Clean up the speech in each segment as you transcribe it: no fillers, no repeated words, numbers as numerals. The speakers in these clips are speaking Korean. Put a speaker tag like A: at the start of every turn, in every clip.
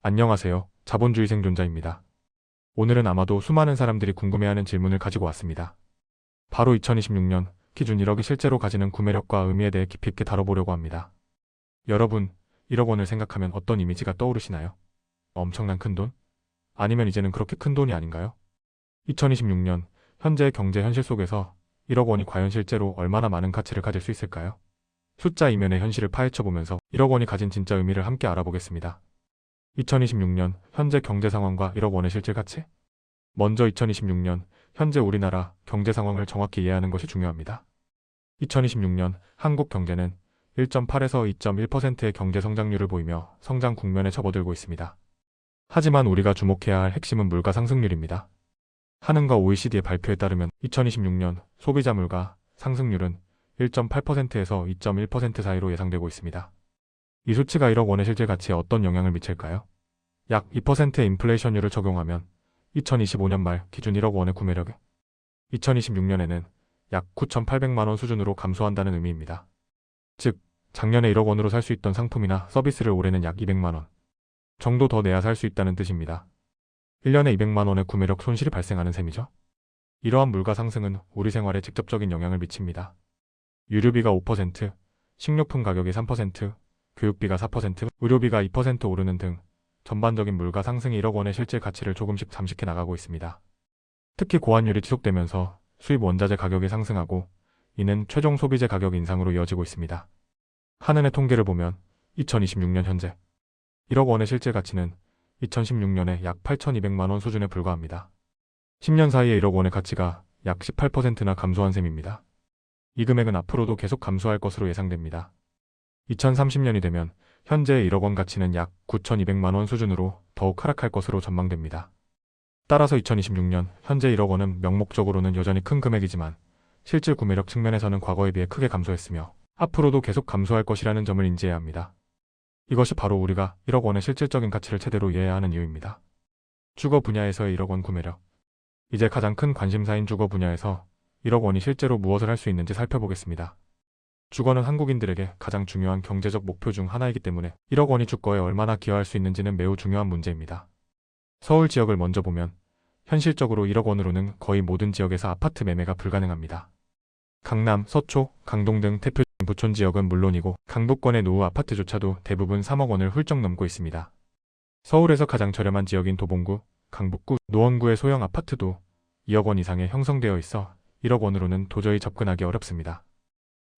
A: 안녕하세요. 자본주의 생존자입니다. 오늘은 아마도 수많은 사람들이 궁금해하는 질문을 가지고 왔습니다. 바로 2026년 기준 1억이 실제로 가지는 구매력과 의미에 대해 깊이 있게 다뤄보려고 합니다. 여러분, 1억 원을 생각하면 어떤 이미지가 떠오르시나요? 엄청난 큰 돈? 아니면 이제는 그렇게 큰 돈이 아닌가요? 2026년 현재의 경제 현실 속에서 1억 원이 과연 실제로 얼마나 많은 가치를 가질 수 있을까요? 숫자 이면의 현실을 파헤쳐보면서 1억 원이 가진 진짜 의미를 함께 알아보겠습니다. 2026년 현재 경제 상황과 1억 원의 실질 가치? 먼저 2026년 현재 우리나라 경제 상황을 정확히 이해하는 것이 중요합니다. 2026년 한국 경제는 1.8에서 2.1%의 경제 성장률을 보이며 성장 국면에 접어들고 있습니다. 하지만 우리가 주목해야 할 핵심은 물가 상승률입니다. 한은과 OECD의 발표에 따르면 2026년 소비자 물가 상승률은 1.8%에서 2.1% 사이로 예상되고 있습니다. 이 수치가 1억 원의 실질 가치에 어떤 영향을 미칠까요? 약 2%의 인플레이션율을 적용하면 2025년 말 기준 1억 원의 구매력이 2026년에는 약 9,800만 원 수준으로 감소한다는 의미입니다. 즉, 작년에 1억 원으로 살 수 있던 상품이나 서비스를 올해는 약 200만 원 정도 더 내야 살 수 있다는 뜻입니다. 1년에 200만 원의 구매력 손실이 발생하는 셈이죠. 이러한 물가 상승은 우리 생활에 직접적인 영향을 미칩니다. 유류비가 5%, 식료품 가격이 3%, 교육비가 4%, 의료비가 2% 오르는 등 전반적인 물가 상승이 1억 원의 실질 가치를 조금씩 잠식해 나가고 있습니다. 특히 고환율이 지속되면서 수입 원자재 가격이 상승하고 이는 최종 소비재 가격 인상으로 이어지고 있습니다. 한은의 통계를 보면 2026년 현재 1억 원의 실질 가치는 2016년에 약 8,200만 원 수준에 불과합니다. 10년 사이에 1억 원의 가치가 약 18%나 감소한 셈입니다. 이 금액은 앞으로도 계속 감소할 것으로 예상됩니다. 2030년이 되면 현재의 1억 원 가치는 약 9,200만 원 수준으로 더욱 하락할 것으로 전망됩니다. 따라서 2026년 현재 1억 원은 명목적으로는 여전히 큰 금액이지만 실질 구매력 측면에서는 과거에 비해 크게 감소했으며 앞으로도 계속 감소할 것이라는 점을 인지해야 합니다. 이것이 바로 우리가 1억 원의 실질적인 가치를 제대로 이해해야 하는 이유입니다. 주거 분야에서의 1억 원 구매력. 이제 가장 큰 관심사인 주거 분야에서 1억 원이 실제로 무엇을 할 수 있는지 살펴보겠습니다. 주거는 한국인들에게 가장 중요한 경제적 목표 중 하나이기 때문에 1억 원이 주거에 얼마나 기여할 수 있는지는 매우 중요한 문제입니다. 서울 지역을 먼저 보면 현실적으로 1억 원으로는 거의 모든 지역에서 아파트 매매가 불가능합니다. 강남, 서초, 강동 등 대표적인 부촌 지역은 물론이고 강북권의 노후 아파트조차도 대부분 3억 원을 훌쩍 넘고 있습니다. 서울에서 가장 저렴한 지역인 도봉구, 강북구, 노원구의 소형 아파트도 2억 원 이상에 형성되어 있어 1억 원으로는 도저히 접근하기 어렵습니다.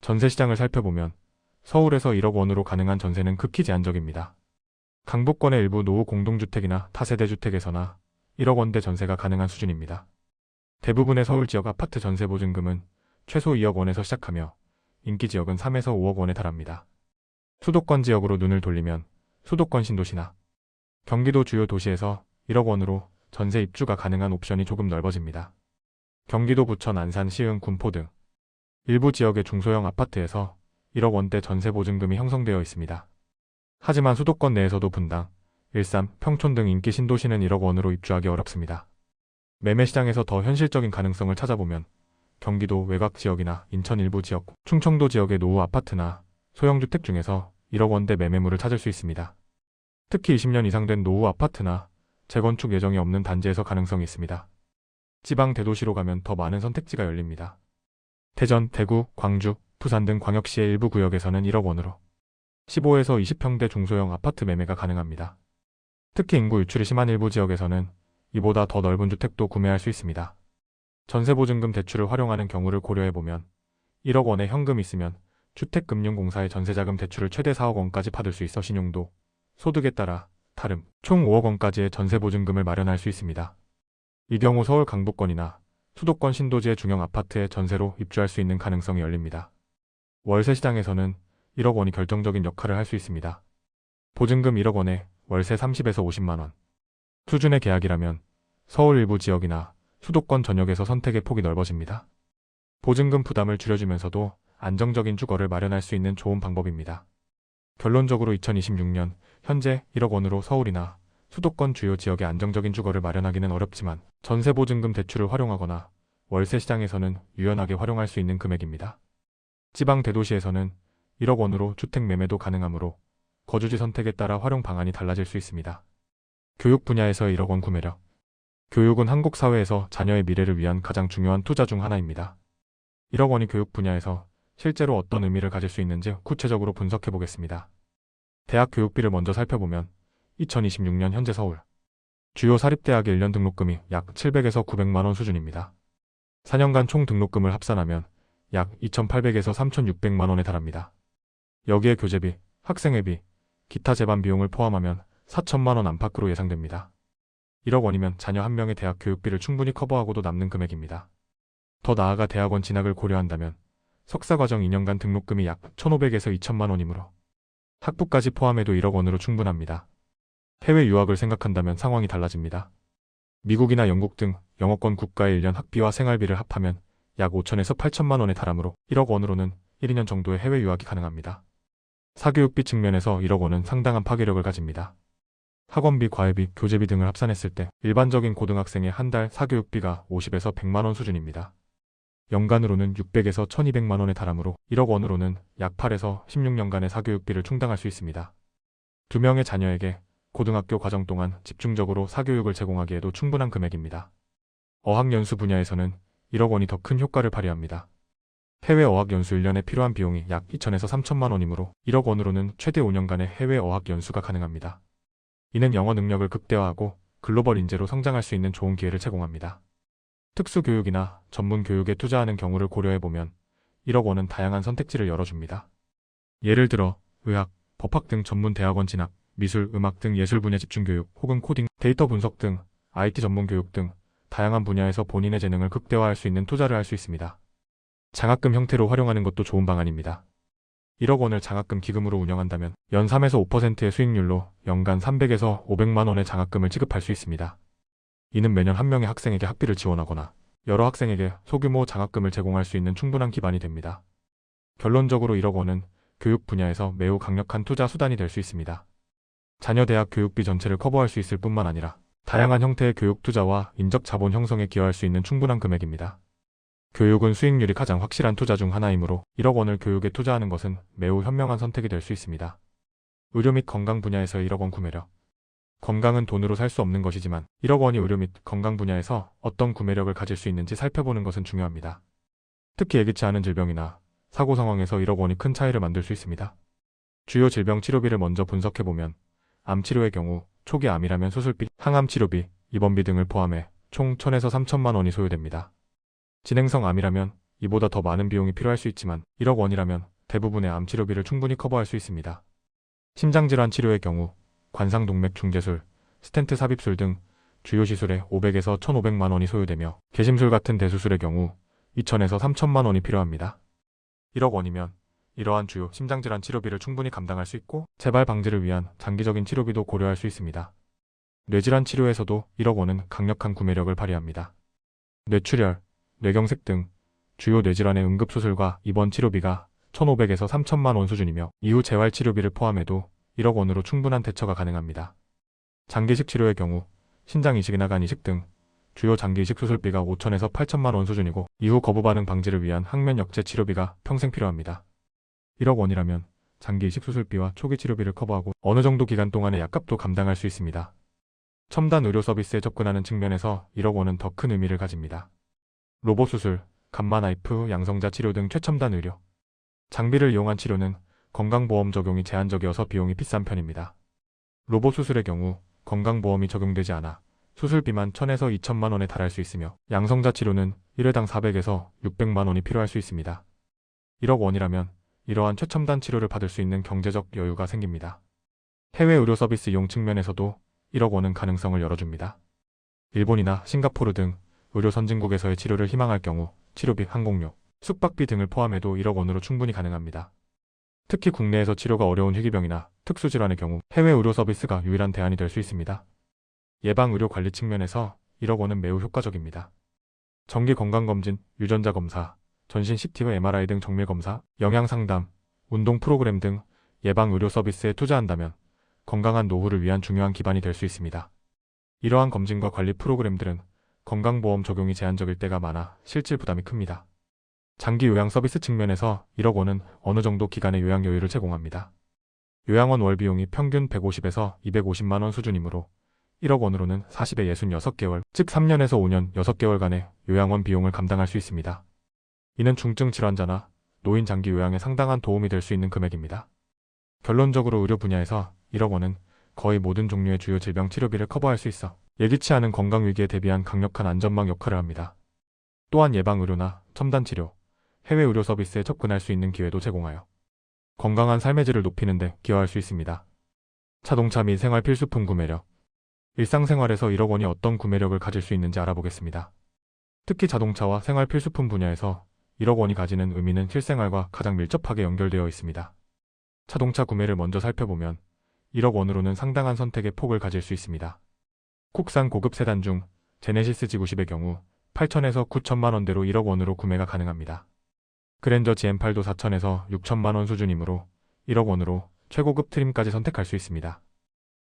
A: 전세 시장을 살펴보면 서울에서 1억 원으로 가능한 전세는 극히 제한적입니다. 강북권의 일부 노후 공동주택이나 타세대 주택에서나 1억 원대 전세가 가능한 수준입니다. 대부분의 서울 지역 아파트 전세 보증금은 최소 2억 원에서 시작하며 인기 지역은 3에서 5억 원에 달합니다. 수도권 지역으로 눈을 돌리면 수도권 신도시나 경기도 주요 도시에서 1억 원으로 전세 입주가 가능한 옵션이 조금 넓어집니다. 경기도 부천, 안산, 시흥, 군포 등 일부 지역의 중소형 아파트에서 1억 원대 전세 보증금이 형성되어 있습니다. 하지만 수도권 내에서도 분당, 일산, 평촌 등 인기 신도시는 1억 원으로 입주하기 어렵습니다. 매매 시장에서 더 현실적인 가능성을 찾아보면 경기도 외곽 지역이나 인천 일부 지역, 충청도 지역의 노후 아파트나 소형주택 중에서 1억 원대 매매물을 찾을 수 있습니다. 특히 20년 이상 된 노후 아파트나 재건축 예정이 없는 단지에서 가능성이 있습니다. 지방 대도시로 가면 더 많은 선택지가 열립니다. 대전, 대구, 광주, 부산 등 광역시의 일부 구역에서는 1억 원으로 15에서 20평대 중소형 아파트 매매가 가능합니다. 특히 인구 유출이 심한 일부 지역에서는 이보다 더 넓은 주택도 구매할 수 있습니다. 전세보증금 대출을 활용하는 경우를 고려해보면 1억 원의 현금이 있으면 주택금융공사의 전세자금 대출을 최대 4억 원까지 받을 수 있어 신용도, 소득에 따라 다름, 총 5억 원까지의 전세보증금을 마련할 수 있습니다. 이 경우 서울 강북권이나 수도권 신도시의 중형 아파트에 전세로 입주할 수 있는 가능성이 열립니다. 월세 시장에서는 1억 원이 결정적인 역할을 할 수 있습니다. 보증금 1억 원에 월세 30에서 50만 원 수준의 계약이라면 서울 일부 지역이나 수도권 전역에서 선택의 폭이 넓어집니다. 보증금 부담을 줄여주면서도 안정적인 주거를 마련할 수 있는 좋은 방법입니다. 결론적으로 2026년 현재 1억 원으로 서울이나 수도권 주요 지역의 안정적인 주거를 마련하기는 어렵지만 전세보증금 대출을 활용하거나 월세 시장에서는 유연하게 활용할 수 있는 금액입니다. 지방 대도시에서는 1억 원으로 주택 매매도 가능하므로 거주지 선택에 따라 활용 방안이 달라질 수 있습니다. 교육 분야에서 1억 원 구매력. 교육은 한국 사회에서 자녀의 미래를 위한 가장 중요한 투자 중 하나입니다. 1억 원이 교육 분야에서 실제로 어떤 의미를 가질 수 있는지 구체적으로 분석해 보겠습니다. 대학 교육비를 먼저 살펴보면 2026년 현재 서울 주요 사립대학의 1년 등록금이 약 700에서 900만 원 수준입니다. 4년간 총 등록금을 합산하면 약 2,800에서 3,600만 원에 달합니다. 여기에 교재비, 학생회비, 기타 제반 비용을 포함하면 4천만 원 안팎으로 예상됩니다. 1억 원이면 자녀 한 명의 대학 교육비를 충분히 커버하고도 남는 금액입니다. 더 나아가 대학원 진학을 고려한다면 석사과정 2년간 등록금이 약 1,500에서 2천만 원이므로 학부까지 포함해도 1억 원으로 충분합니다. 해외 유학을 생각한다면 상황이 달라집니다. 미국이나 영국 등 영어권 국가의 1년 학비와 생활비를 합하면 약 5천에서 8천만 원에 달하므로 1억 원으로는 1, 2년 정도의 해외 유학이 가능합니다. 사교육비 측면에서 1억 원은 상당한 파괴력을 가집니다. 학원비, 과외비, 교재비 등을 합산했을 때 일반적인 고등학생의 한 달 사교육비가 50에서 100만 원 수준입니다. 연간으로는 600에서 1200만 원에 달하므로 1억 원으로는 약 8에서 16년간의 사교육비를 충당할 수 있습니다. 2명의 자녀에게 고등학교 과정 동안 집중적으로 사교육을 제공하기에도 충분한 금액입니다. 어학연수 분야에서는 1억 원이 더 큰 효과를 발휘합니다. 해외 어학연수 1년에 필요한 비용이 약 2천에서 3천만 원이므로 1억 원으로는 최대 5년간의 해외 어학연수가 가능합니다. 이는 영어 능력을 극대화하고 글로벌 인재로 성장할 수 있는 좋은 기회를 제공합니다. 특수교육이나 전문교육에 투자하는 경우를 고려해보면 1억 원은 다양한 선택지를 열어줍니다. 예를 들어 의학, 법학 등 전문 대학원 진학, 미술, 음악 등 예술 분야 집중교육 혹은 코딩, 데이터 분석 등 IT 전문 교육 등 다양한 분야에서 본인의 재능을 극대화할 수 있는 투자를 할 수 있습니다. 장학금 형태로 활용하는 것도 좋은 방안입니다. 1억 원을 장학금 기금으로 운영한다면 연 3에서 5%의 수익률로 연간 300에서 500만 원의 장학금을 지급할 수 있습니다. 이는 매년 한 명의 학생에게 학비를 지원하거나 여러 학생에게 소규모 장학금을 제공할 수 있는 충분한 기반이 됩니다. 결론적으로 1억 원은 교육 분야에서 매우 강력한 투자 수단이 될 수 있습니다. 자녀 대학 교육비 전체를 커버할 수 있을 뿐만 아니라 다양한 형태의 교육 투자와 인적 자본 형성에 기여할 수 있는 충분한 금액입니다. 교육은 수익률이 가장 확실한 투자 중 하나이므로 1억 원을 교육에 투자하는 것은 매우 현명한 선택이 될 수 있습니다. 의료 및 건강 분야에서 1억 원 구매력. 건강은 돈으로 살 수 없는 것이지만 1억 원이 의료 및 건강 분야에서 어떤 구매력을 가질 수 있는지 살펴보는 것은 중요합니다. 특히 예기치 않은 질병이나 사고 상황에서 1억 원이 큰 차이를 만들 수 있습니다. 주요 질병 치료비를 먼저 분석해보면 암 치료의 경우 초기 암이라면 수술비, 항암 치료비, 입원비 등을 포함해 총 1,000에서 3천만 원이 소요됩니다. 진행성 암이라면 이보다 더 많은 비용이 필요할 수 있지만 1억 원이라면 대부분의 암 치료비를 충분히 커버할 수 있습니다. 심장질환 치료의 경우 관상동맥 중재술, 스텐트 삽입술 등 주요 시술에 500에서 1,500만 원이 소요되며 개심술 같은 대수술의 경우 2천에서 3천만 원이 필요합니다. 1억 원이면 이러한 주요 심장질환 치료비를 충분히 감당할 수 있고 재발 방지를 위한 장기적인 치료비도 고려할 수 있습니다. 뇌질환 치료에서도 1억 원은 강력한 구매력을 발휘합니다. 뇌출혈, 뇌경색 등 주요 뇌질환의 응급수술과 입원 치료비가 1,500에서 3천만 원 수준이며 이후 재활치료비를 포함해도 1억 원으로 충분한 대처가 가능합니다. 장기이식 치료의 경우 신장 이식이나 간 이식 등 주요 장기이식 수술비가 5천에서 8천만 원 수준이고 이후 거부 반응 방지를 위한 항면 역제 치료비가 평생 필요합니다. 1억 원이라면 장기이식 수술비와 초기 치료비를 커버하고 어느 정도 기간 동안의 약값도 감당할 수 있습니다. 첨단 의료 서비스에 접근하는 측면에서 1억 원은 더 큰 의미를 가집니다. 로봇 수술, 감마 나이프, 양성자 치료 등 최첨단 의료 장비를 이용한 치료는 건강보험 적용이 제한적이어서 비용이 비싼 편입니다. 로봇 수술의 경우 건강보험이 적용되지 않아 수술비만 1,000에서 2천만 원에 달할 수 있으며 양성자 치료는 1회당 400에서 600만 원이 필요할 수 있습니다. 1억 원이라면 이러한 최첨단 치료를 받을 수 있는 경제적 여유가 생깁니다. 해외 의료 서비스 이용 측면에서도 1억 원은 가능성을 열어줍니다. 일본이나 싱가포르 등 의료 선진국에서의 치료를 희망할 경우 치료비, 항공료, 숙박비 등을 포함해도 1억 원으로 충분히 가능합니다. 특히 국내에서 치료가 어려운 희귀병이나 특수질환의 경우 해외 의료 서비스가 유일한 대안이 될 수 있습니다. 예방의료 관리 측면에서 1억 원은 매우 효과적입니다. 정기건강검진, 유전자 검사, 전신 CT와 MRI 등 정밀검사, 영양상담, 운동 프로그램 등 예방의료 서비스에 투자한다면 건강한 노후를 위한 중요한 기반이 될 수 있습니다. 이러한 검진과 관리 프로그램들은 건강보험 적용이 제한적일 때가 많아 실질 부담이 큽니다. 장기 요양 서비스 측면에서 1억 원은 어느 정도 기간의 요양 여유를 제공합니다. 요양원 월 비용이 평균 150에서 250만 원 수준이므로 1억 원으로는 40에 66개월, 즉 3년에서 5년 6개월간의 요양원 비용을 감당할 수 있습니다. 이는 중증 질환자나 노인 장기 요양에 상당한 도움이 될 수 있는 금액입니다. 결론적으로 의료 분야에서 1억 원은 거의 모든 종류의 주요 질병 치료비를 커버할 수 있어 예기치 않은 건강 위기에 대비한 강력한 안전망 역할을 합니다. 또한 예방 의료나 첨단 치료, 해외 의료 서비스에 접근할 수 있는 기회도 제공하여 건강한 삶의 질을 높이는 데 기여할 수 있습니다. 자동차 및 생활 필수품 구매력. 일상생활에서 1억 원이 어떤 구매력을 가질 수 있는지 알아보겠습니다. 특히 자동차와 생활 필수품 분야에서 1억 원이 가지는 의미는 실생활과 가장 밀접하게 연결되어 있습니다. 자동차 구매를 먼저 살펴보면 1억 원으로는 상당한 선택의 폭을 가질 수 있습니다. 국산 고급 세단 중 제네시스 G90의 경우 8천에서 9천만 원대로 1억 원으로 구매가 가능합니다. 그랜저 GM8도 4천에서 6천만 원 수준이므로 1억 원으로 최고급 트림까지 선택할 수 있습니다.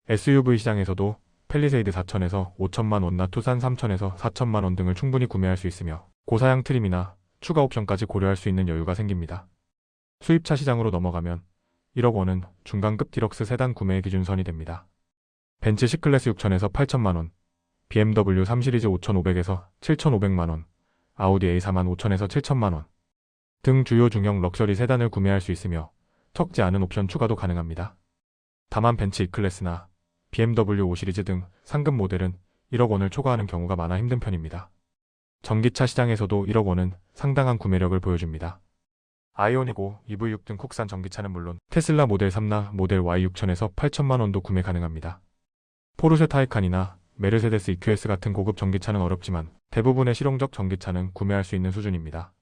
A: SUV 시장에서도 팰리세이드 4천에서 5천만 원나 투싼 3천에서 4천만 원 등을 충분히 구매할 수 있으며 고사양 트림이나 추가 옵션까지 고려할 수 있는 여유가 생깁니다. 수입차 시장으로 넘어가면 1억 원은 중간급 디럭스 세단 구매의 기준선이 됩니다. 벤츠 C클래스 6천에서 8천만 원, BMW 3시리즈 5,500에서 7,500만 원, 아우디 A4만 5천에서 7천만 원 등 주요 중형 럭셔리 세단을 구매할 수 있으며 적지 않은 옵션 추가도 가능합니다. 다만 벤츠 E클래스나 BMW 5시리즈 등 상급 모델은 1억 원을 초과하는 경우가 많아 힘든 편입니다. 전기차 시장에서도 1억 원은 상당한 구매력을 보여줍니다. 아이오닉 5, EV6 등 국산 전기차는 물론 테슬라 모델 3나 모델 Y 6천에서 8천만 원도 구매 가능합니다. 포르쉐 타이칸이나 메르세데스 EQS 같은 고급 전기차는 어렵지만 대부분의 실용적 전기차는 구매할 수 있는 수준입니다.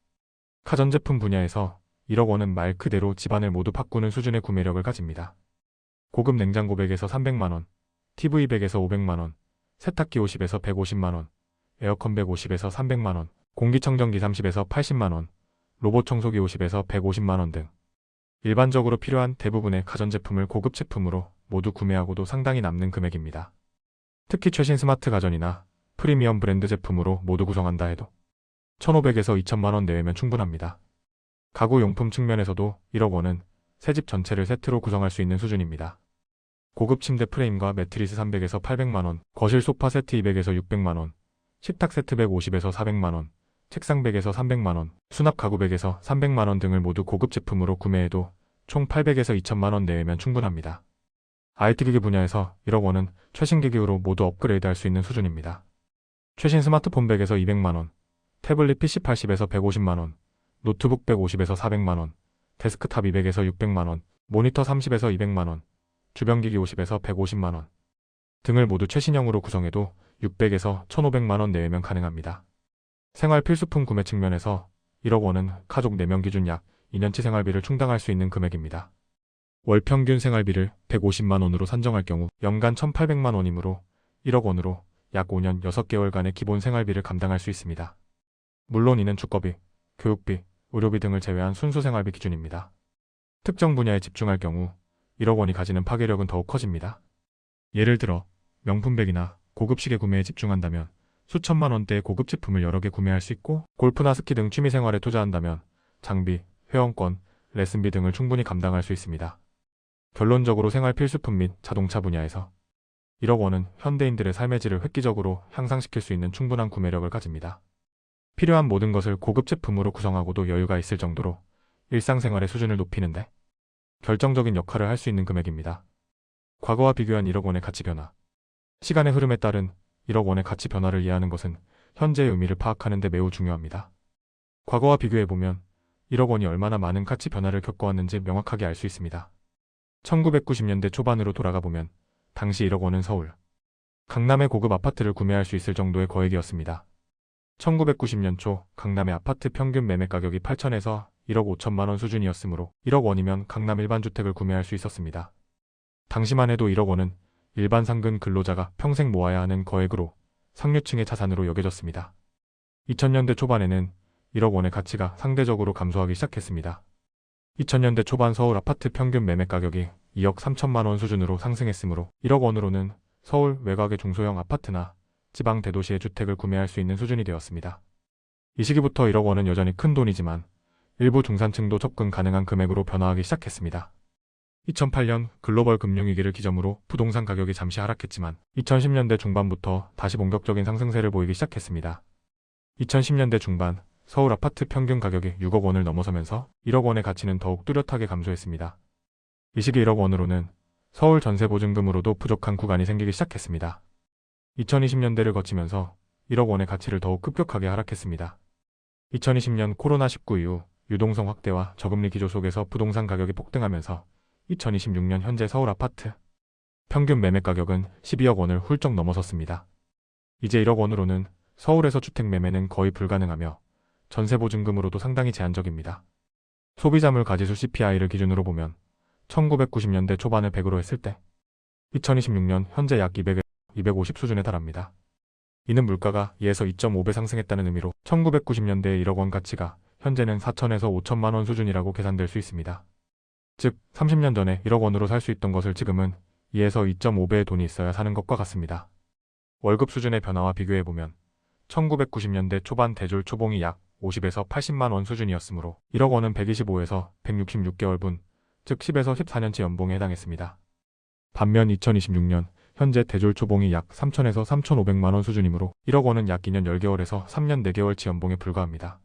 A: 가전제품 분야에서 1억 원은 말 그대로 집안을 모두 바꾸는 수준의 구매력을 가집니다. 고급 냉장고 100에서 300만 원, TV 100에서 500만 원, 세탁기 50에서 150만 원, 에어컨 150에서 300만 원, 공기청정기 30에서 80만 원, 로봇 청소기 50에서 150만 원 등 일반적으로 필요한 대부분의 가전제품을 고급 제품으로 모두 구매하고도 상당히 남는 금액입니다. 특히 최신 스마트 가전이나 프리미엄 브랜드 제품으로 모두 구성한다 해도 1,500에서 2천만 원 내외면 충분합니다. 가구 용품 측면에서도 1억 원은 새 집 전체를 세트로 구성할 수 있는 수준입니다. 고급 침대 프레임과 매트리스 300에서 800만 원, 거실 소파 세트 200에서 600만 원, 식탁 세트 150에서 400만 원, 책상 100에서 300만 원, 수납 가구 100에서 300만 원 등을 모두 고급 제품으로 구매해도 총 800에서 2천만 원 내외면 충분합니다. IT 기기 분야에서 1억 원은 최신 기기로 모두 업그레이드할 수 있는 수준입니다. 최신 스마트폰 100에서 200만 원, 태블릿 PC 80에서 150만 원, 노트북 150에서 400만 원, 데스크탑 200에서 600만 원, 모니터 30에서 200만 원, 주변기기 50에서 150만 원 등을 모두 최신형으로 구성해도 600에서 1,500만 원 내외면 가능합니다. 생활 필수품 구매 측면에서 1억 원은 가족 4명 기준 약 2년치 생활비를 충당할 수 있는 금액입니다. 월 평균 생활비를 150만 원으로 산정할 경우 연간 1,800만 원이므로 1억 원으로 약 5년 6개월간의 기본 생활비를 감당할 수 있습니다. 물론 이는 주거비, 교육비, 의료비 등을 제외한 순수 생활비 기준입니다. 특정 분야에 집중할 경우 1억 원이 가지는 파괴력은 더욱 커집니다. 예를 들어 명품백이나 고급 시계 구매에 집중한다면 수천만 원대의 고급 제품을 여러 개 구매할 수 있고 골프나 스키 등 취미생활에 투자한다면 장비, 회원권, 레슨비 등을 충분히 감당할 수 있습니다. 결론적으로 생활 필수품 및 자동차 분야에서 1억 원은 현대인들의 삶의 질을 획기적으로 향상시킬 수 있는 충분한 구매력을 가집니다. 필요한 모든 것을 고급 제품으로 구성하고도 여유가 있을 정도로 일상생활의 수준을 높이는데 결정적인 역할을 할 수 있는 금액입니다. 과거와 비교한 1억 원의 가치 변화. 시간의 흐름에 따른 1억 원의 가치 변화를 이해하는 것은 현재의 의미를 파악하는 데 매우 중요합니다. 과거와 비교해보면 1억 원이 얼마나 많은 가치 변화를 겪어왔는지 명확하게 알 수 있습니다. 1990년대 초반으로 돌아가보면 당시 1억 원은 서울, 강남의 고급 아파트를 구매할 수 있을 정도의 거액이었습니다. 1990년 초 강남의 아파트 평균 매매 가격이 8천에서 1억 5천만 원 수준이었으므로 1억 원이면 강남 일반 주택을 구매할 수 있었습니다. 당시만 해도 1억 원은 일반 상근 근로자가 평생 모아야 하는 거액으로 상류층의 자산으로 여겨졌습니다. 2000년대 초반에는 1억 원의 가치가 상대적으로 감소하기 시작했습니다. 2000년대 초반 서울 아파트 평균 매매 가격이 2억 3천만 원 수준으로 상승했으므로 1억 원으로는 서울 외곽의 중소형 아파트나 지방 대도시의 주택을 구매할 수 있는 수준이 되었습니다. 이 시기부터 1억 원은 여전히 큰 돈이지만 일부 중산층도 접근 가능한 금액으로 변화하기 시작했습니다. 2008년 글로벌 금융위기를 기점으로 부동산 가격이 잠시 하락했지만 2010년대 중반부터 다시 본격적인 상승세를 보이기 시작했습니다. 2010년대 중반 서울 아파트 평균 가격이 6억 원을 넘어서면서 1억 원의 가치는 더욱 뚜렷하게 감소했습니다. 이 시기 1억 원으로는 서울 전세 보증금으로도 부족한 구간이 생기기 시작했습니다. 2020년대를 거치면서 1억 원의 가치를 더욱 급격하게 하락했습니다. 2020년 코로나19 이후 유동성 확대와 저금리 기조 속에서 부동산 가격이 폭등하면서 2026년 현재 서울 아파트 평균 매매 가격은 12억 원을 훌쩍 넘어섰습니다. 이제 1억 원으로는 서울에서 주택 매매는 거의 불가능하며 전세 보증금으로도 상당히 제한적입니다. 소비자물 가지수 CPI를 기준으로 보면 1990년대 초반을 100으로 했을 때 2026년 현재 약 200에서 250 수준에 달합니다. 이는 물가가 2에서 2.5배 상승했다는 의미로 1990년대의 1억 원 가치가 현재는 4천에서 5천만 원 수준이라고 계산될 수 있습니다. 즉 30년 전에 1억 원으로 살 수 있던 것을 지금은 2에서 2.5배의 돈이 있어야 사는 것과 같습니다. 월급 수준의 변화와 비교해보면 1990년대 초반 대졸 초봉이 약 50에서 80만 원 수준이었으므로 1억 원은 125에서 166개월분, 즉 10에서 14년치 연봉에 해당했습니다. 반면 2026년 현재 대졸 초봉이 약 3천에서 3,500만 원 수준이므로 1억 원은 약 2년 10개월에서 3년 4개월치 연봉에 불과합니다.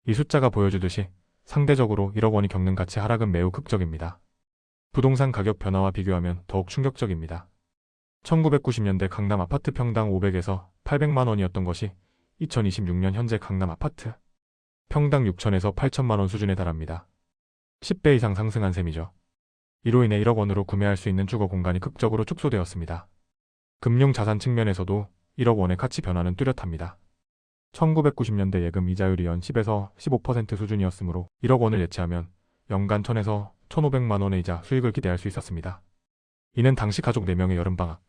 A: 이 숫자가 보여주듯이 상대적으로 1억 원이 겪는 가치 하락은 매우 극적입니다. 부동산 가격 변화와 비교하면 더욱 충격적입니다. 1990년대 강남 아파트 평당 500에서 800만 원이었던 것이 2026년 현재 강남 아파트 평당 6천에서 8천만 원 수준에 달합니다. 10배 이상 상승한 셈이죠. 이로 인해 1억 원으로 구매할 수 있는 주거 공간이 극적으로 축소되었습니다. 금융자산 측면에서도 1억 원의 가치 변화는 뚜렷합니다. 1990년대 예금 이자율이 연 10에서 15% 수준이었으므로 1억 원을 예치하면 연간 1,000에서 1,500만 원의 이자 수익을 기대할 수 있었습니다. 이는 당시 가족 4명의 여름방학,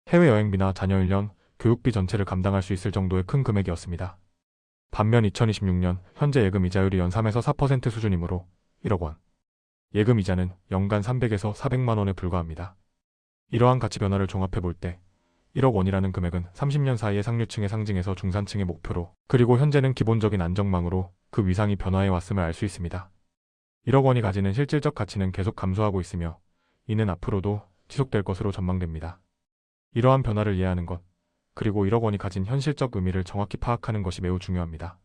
A: 해외여행비나 자녀 1년 교육비 전체를 감당할 수 있을 정도의 큰 금액이었습니다. 반면 2026년 현재 예금 이자율이 연 3에서 4% 수준이므로 1억 원. 예금 이자는 연간 300에서 400만 원에 불과합니다. 이러한 가치 변화를 종합해 볼 때 1억 원이라는 금액은 30년 사이에 상류층의 상징에서 중산층의 목표로, 그리고 현재는 기본적인 안정망으로 그 위상이 변화해 왔음을 알 수 있습니다. 1억 원이 가지는 실질적 가치는 계속 감소하고 있으며 이는 앞으로도 지속될 것으로 전망됩니다. 이러한 변화를 이해하는 것, 그리고 1억 원이 가진 현실적 의미를 정확히 파악하는 것이 매우 중요합니다.